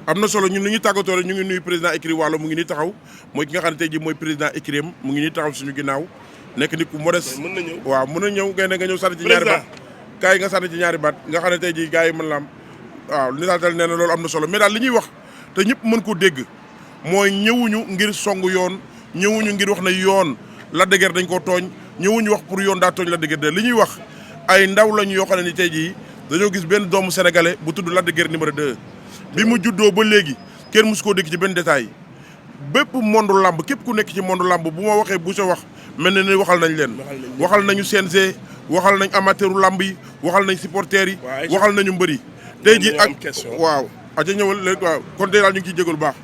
am na solo ñun li ñu tàggatoo rek ñu ngi nuyu président écurie Walo mu ngi nii taxaw mooy ki nga xam ne tey jii mooy président écurie am mu ngi nii taxaw suñu ginnaaw nekk nit ku modeste. mën na ñëw waaw mën na ñëw nga ñëw sànni ci ñaari baat gars yi nga sànni ci ñaari baat nga xam ne tey jii gars yi mën la am waaw li saatal nee na loolu am na solo mais daal li ñuy wax te ñëpp mën ko dégg mooy ñëwuñu ngir songu yoon ñëwuñu ngir wax na yoon Lac de Guiers dañ ko tooñ ñëwuñu wax pour yoon daa tooñ Lac de Guiers li ñuy wax ay ndaw lañu yoo xam ne ni tey jii dañoo gis benn doomu sénégalais bu tudd Lac de Guiers numéro 2 bi mu juddoo ba léegi kenn musu koo dégg ci benn détail bépp monde lamb képp ku nekk ci monde lamb bu ma waxee bu sa wax mel na ni waxal nañ leen waxal nañu CNG waxal nañ amateuru lamb yi waxal nañ supporters yi waxal nañu mbër yi tey jii ak waaw aca ñëwal léegi waaw kon tey daal ñu ngi ciy jégalu baax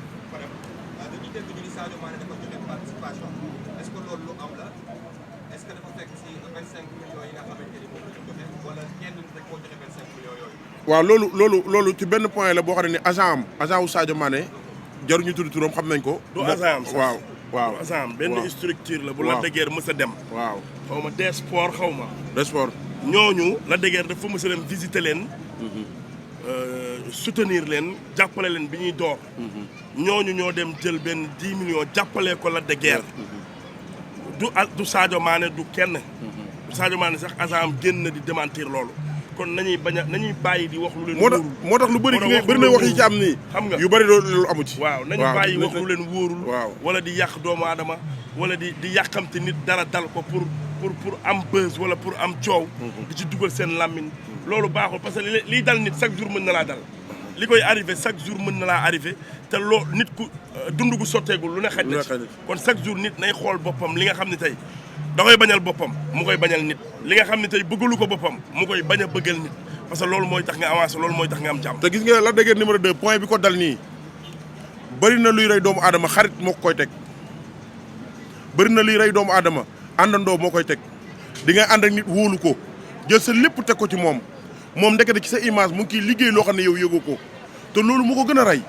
waaw loolu ci benn point la boo xam ne ni agent wu Sadio Mané jaruñu tudd turam xam nañ ko. du agent am sax waaw du agent am benn structure la bu Lac de Guiers mës a dem. waaw xaw ma des sport xaw ma. des sport. ñooñu Lac de Guiers dafa mës a dem visiter leen. soutenir leen jàppale leen bi ñuy door. ñooñu ñoo dem jël benn 10 millions jàppale ko Lac de Guiers. du Sadio Mané du kenn. du Sadio Mané sax agent am génn di démentir loolu. kon nañuy bàyyi di wax lu leen wóorul moo tax lu bëri na wax yi ci am nii xam nga yu bëri loolu amu ci waaw nañu bàyyi wax lu leen wóorul waaw wala di yàq doomu aadama wala di yàqamte nit dara dal ko pour am buzz wala pour am coow di ci dugal seen làmmiñ loolu baaxul parce que liy dal nit chaque jour mën na laa dal li koy arrivé chaque jour mën na laa arrivé te nit ku dund gu sotteegul lu ne xaj na ci kon chaque jour nit nay xool boppam li nga xam ne tey da koy bañal boppam mu koy bañal nit li nga xam ne tey bëggalu ko boppam mu koy bañ a bëggal nit parce que loolu mooy tax nga avancé loolu mooy tax nga am jàmm. te gis nga Lac de Guiers numéro 2 point bi ko dal nii bëri na luy rey doomu aadama xarit moo ko koy teg bëri na luy rey doomu aadama àndandoo moo koy teg di nga ànd ak nit wóolu ko jël sa lépp teg ko ci moom ndekete ci sa image mu ngi ciy liggéey loo xam ne yow yëgoo ko te loolu mu ko gën a rey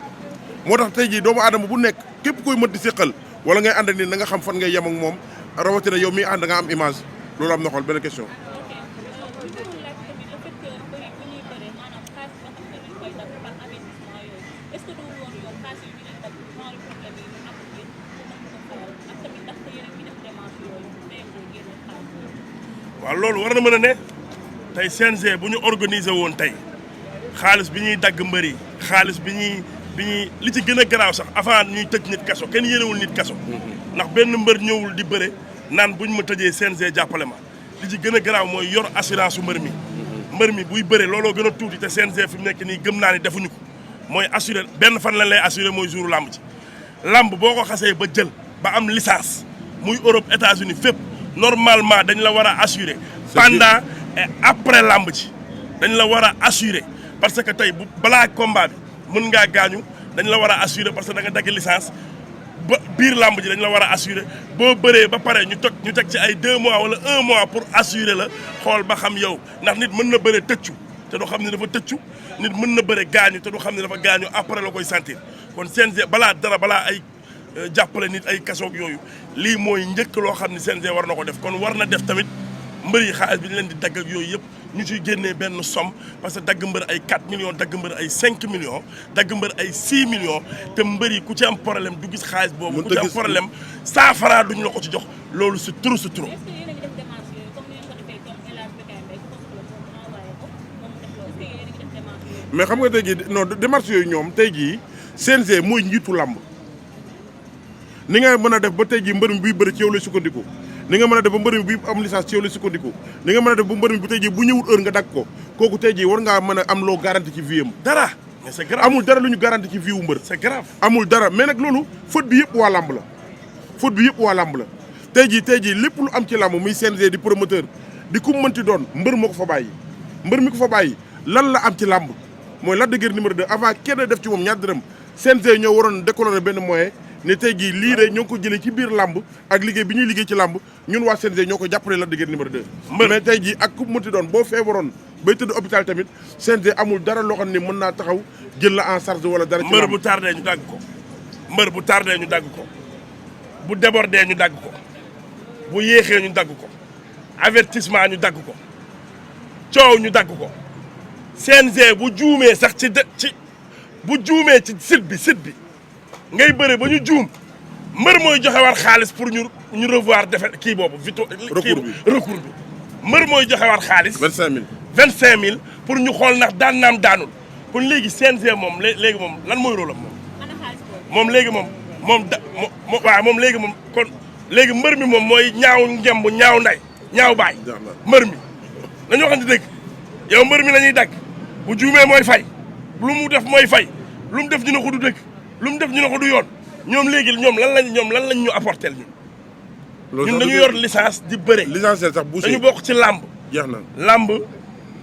moo tax tey jii doomu aadama bu nekk képp koy mën di séqal wala ngay ànd ak nit na nga xam fan ngay yem ak moom rawatina yow mi ànd nga am image loolu am na xool benn question. waaw loolu war na mën a ne tey CNG bu ñu organiser woon tey xaalis bi ñuy dagg mbër yi xaalis bi ñuy li ci gën a garaaw sax avant ñuy tëj nit kaso kenn yéenewul nit kaso. ndax benn mbër ñëwul di bëre naan buñ ma tëjee CNG jàppale ma li ci gën a garaaw mooy yor assurance su mbër mi buy bëre looloo gën a tuuti te CNG fi mu nekk nii gëm naa ni defuñu ko mooy assuré benn fan lañ lay assuré mooy jouru làmb ci làmb boo ko xasee ba jël ba am licence muy Europe États-Unis fépp normalement dañ la war a assuré pendant et après làmb ci dañ la war a assuré parce que tey bu balaa combat bi mën ngaa gaañu dañ la war a assuré parce que da nga dagg licence ba biir làmb ji dañ la war a assuré boo bëree ba pare ñu teg ci ay 2 mois wala 1 mois pour assurer la xool ba xam yow ndax nit mën na bëre tëccu te du xam ne dafa tëccu nit mën na bëre gaañu te du xam ne dafa gaañu après la koy sentir kon CNG balaa ay jàppale nit ay kasoog yooyu lii mooy njëkk loo xam ne CNG war na ko def kon war na def tamit mbër yi xaalis bi ñu leen di dagg ak yooyu yëpp ñu ciy génnee benn somme parce que dagg mbër ay 4 millions dagg mbër ay 5 millions dagg mbër ay 6 millions te mbër yi ku ci am problème du gis xaalis boobu ku ci am problème 100 francs duñ la ko ci jox loolu c'est trop. mais xam nga tey jii non démarche yooyu ñoom tey jii CNG mooy njiitu làmb ni nga mën a def ba tey jii mbër mi buy bëri ci yow lay sukkandiku ni nga mën a def ba mbër mi buy am licence ci yow lay sukkandiku ni nga mën a def ba mbër mi bu tey jii bu ñëwul heure nga dagg ko kooku tey jii war ngaa mën a am loo garanti ci vie am dara mais c'est grave amul dara lu ñu garanti ci vie wu mbër c'est grave amul dara mais nag loolu faute bi yëpp waa làmb la tey jii lépp lu am ci làmb muy CNG di promoteur di ku mënti doon mbër moo ko fa bàyyi mbër mi ko fa bàyyi lan la am ci làmb mooy Lac de Guiers numéro 2 avant kenn def ci moom ñaar dërëm CNG ñoo waroon décolorer benn moyen ne tey jii lii de ñoo ngi ko jëlee ci biir làmb ak liggéey bi ñuy liggéey ci làmb ñun waa CNG ñoo ko jàppale Lac de Guiers numéro 2 mais tey jii ak ku mënti doon boo feebaroon bay tëdd hôpital tamit CNG amul dara loo xam ne mën naa taxaw jël la en charge wala dara ci mbër bu tardé ñu dagg ko mbër bu tardé ñu dagg ko bu débordé ñu dagg ko bu yéexee ñu dagg ko avertissement ñu dagg ko coow ñu dagg ko CNG bu juumee sax ci bu juumee ci site bi ngay bëre ba ñu juum mbër mooy joxe war xaalis pour ñu revoir defe kii boobu recours bi mbër mooy joxe war xaalis 25000 pour ñu xool ndax daan naam daanul kon léegi CNG moom léegi moom lan mooy rôle am moom léegi moom léegi moom kon léegi mbër mi moom mooy ñaaw ngemb ñaaw nday ñaaw baay mbër mi dañu waxante dëgg yow mbër mi la ñuy dagg bu juumee mooy fay lu mu def mooy fay lu mu def ñu ne ko du dëgg lu mu def ñu ne ko du yoon ñoom léegi ñoom lan lañ ñu apporter ñun dañu yor licence di bëre licence sax bu dañu bokk ci làmb jeex na làmb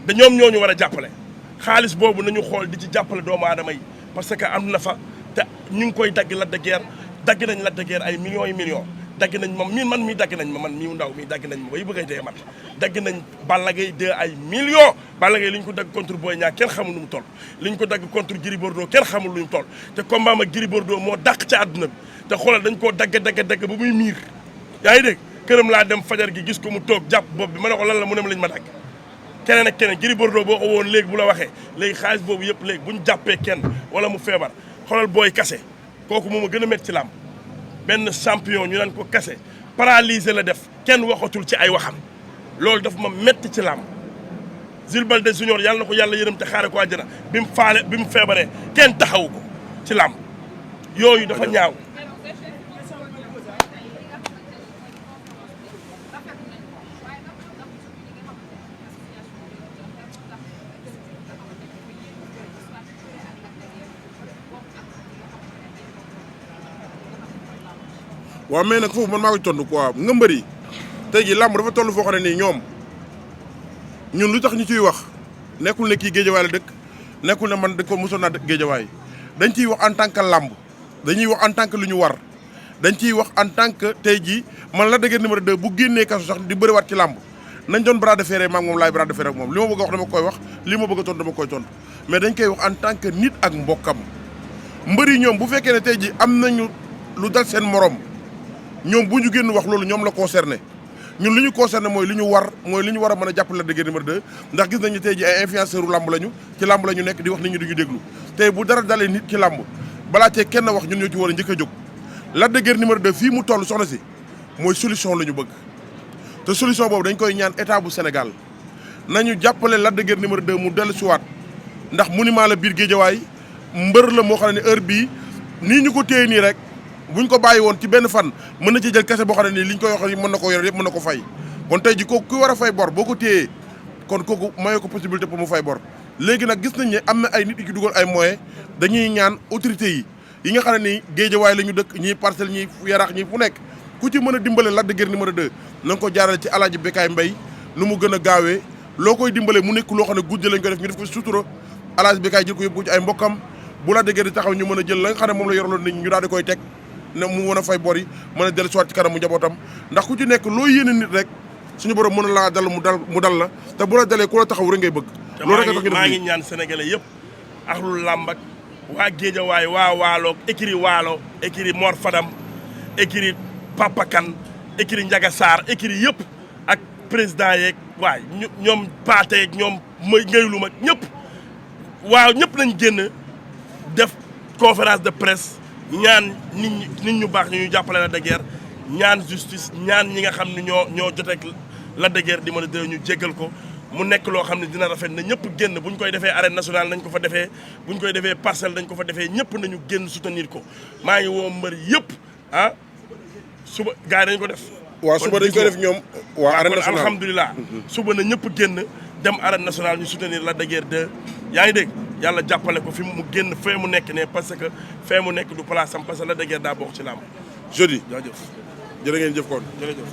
da ñoom ñoo ñu war a jàppale xaalis boobu nañu xool di ci jàppale doomu aadama yi parce que am na fa te ñu ngi koy dagg Lac de Guiers dagg nañ Lac de Guiers ay millions yi millions dagg nañ man mii dagg nañ ma man mii ndaw mii dagg nañ ma bay bëggay dee mat dagg nañ Balla Gaye 2 ay millions Balla Gaye li ñu ko dagg contre Boy Niang kenn xamul lu mu toll li ñu ko dagg contre Gris Bordeaux kenn xamul lu mu toll te combat ma Gris Bordeaux moo dàq ci àdduna bi te xoolal dañ koo dagg ba muy miir yaa ngi dégg këram laa dem fajar gi gis ko mu toog jàpp bopp bi ma ne ko lan la mu ne ma lañ ma dagg keneen ak keneen Gris Bordeaux boo ko woon léegi bu la waxee léegi xaalis boobu yëpp léegi bu ñu jàppee kenn wala mu feebar xoolal booy kase kooku moom a gën a métti ci làmb benn champion ñu naan ko kase paralysé la def kenn waxatul ci ay waxam loolu daf ma métti ci làmb Jules Baldé Junior yàlla na ko yàlla yërëm te xaare ko àjjana bi mu feebaree kenn taxawu ko ci làmb yooyu dafa ñaaw waaw mais nag foofu man maa koy tontu quoi nga mbëri tey jii làmb dafa toll foo xam ne nii ñoom ñun lu tax ñu ciy wax nekkul ne kii géejawaay la dëkk nekkul ne man dëkk ko mosoon naa dëkk géejawaay dañ ciy wax en tant que làmb dañuy wax en tant que lu ñu war dañ ciy wax en tant que tey jii man Lac de Guiers numéro 2 bu génnee kaso sax di bëriwaat ci làmb nañ doon bras de fer maag moom laay bras de fer ak moom li ma bëgg a wax dama koy wax li ma bëgg a tontu dama koy tontu mais dañ koy wax en tant que nit ak mbokkam mbëri ñoom bu fekkee ne tey jii am nañu lu dal seen morom ñoom bu ñu génn wax loolu ñoom la concerné ñun li ñu concerné mooy li ñu war a mën a jàppale Lac de Guiers numéro 2 ndax gis nañu tey ji ay influenceurs u làmb lañu ci làmb la ñu nekk di wax nit ñi duñu déglu tey bu dara dalee nit ci làmb balaa cee kenn wax ñun ñoo ci war a njëkk a jóg Lac de Guiers numéro 2 fii mu toll soxna si mooy solution la ñu bëgg te solution boobu dañ koy ñaan état bu Sénégal nañu jàppale Lac de Guiers numéro 2 mu dellu siwaat ndax monument la biir Géejawaay mbër la moo xam ne heure bii nii ñu ko téye nii rek buñ ko bàyyi woon ci benn fan mën na ci jël kese boo xam ne nii liñ koy wax mën na ko yor yëpp mën na ko fay kon tey ji kooku ku war a fay bor boo ko téyee kon kooku mayoo ko possibilité pour mu fay bor léegi nag gis nañ ne am na ay nit yu ci dugal ay moyens dañuy ñaan autorités yi nga xam ne nii Géejawaay la ñu dëkk ñii Parcelles ñii Yaraax ñii fu nekk ku ci mën a dimbale Lac de Guiers numéro 2 na nga ko jaarale ci Alaaji Bekaay Mbay nu mu gën a gaawee loo koy dimbale mu nekk loo xam ne guddi lañ ko def ñu def ko sutura Alaaji Bekaay jël ko yóbbu ci ay mbokkam bu Lac de Guiers di taxaw ñu mën a jël la nga xam ne moom la yoraloon nit ñi ñu daal di koy teg ne mu mën a fay bor yi mën a dellu soit ci kanam mu njabootam ndax ku ci nekk loo yéene nit rek suñu borom mën a laa dal mu dal la te bu la dalee ku la taxaw rek ngay bëgg loolu rek a tax ñu def maa ngi ñaan sénégalais yëpp ak lu làmb ak waa Géejawaay waa Waalo écurie Waalo écurie Mor Fadam écurie Papa Kane écurie Ndiaga Sarr écurie yëpp ak président yeeg waay ñoom Paate yeeg ñoom may ngaylu mag ñëpp waaw ñëpp nañ génn def conférence de presse ñaan nit ñu baax ñu jàppale Lac de Guiers ñaan justice ñaan ñi nga xam ne ñoo joteeg Lac de Guiers di mën a dee ñu jéggal ko mu nekk loo xam ne dina rafet na ñëpp génn bu ñu koy defee arène nationale nañ ko fa defee bu ñu koy defee parcelle dañ ko fa defee ñëpp nañu génn soutenir ko maa ngi woo mbër yëpp ah suba gars yi dañ ko def. waaw suba dañ koy def ñoom. waa arène nationale alhamdulilah. suba na ñëpp génn dem arène nationale ñu soutenir Lac de Guiers 2 yaa ngi dégg. yàlla jàppale ko fi mu génn fee mu nekk ne parce que fee mu nekk du place am parce que Lac de Guiers daa bokk ci làmb. jeudi jaajëf jërë ngeen jëf kon jërëjëf.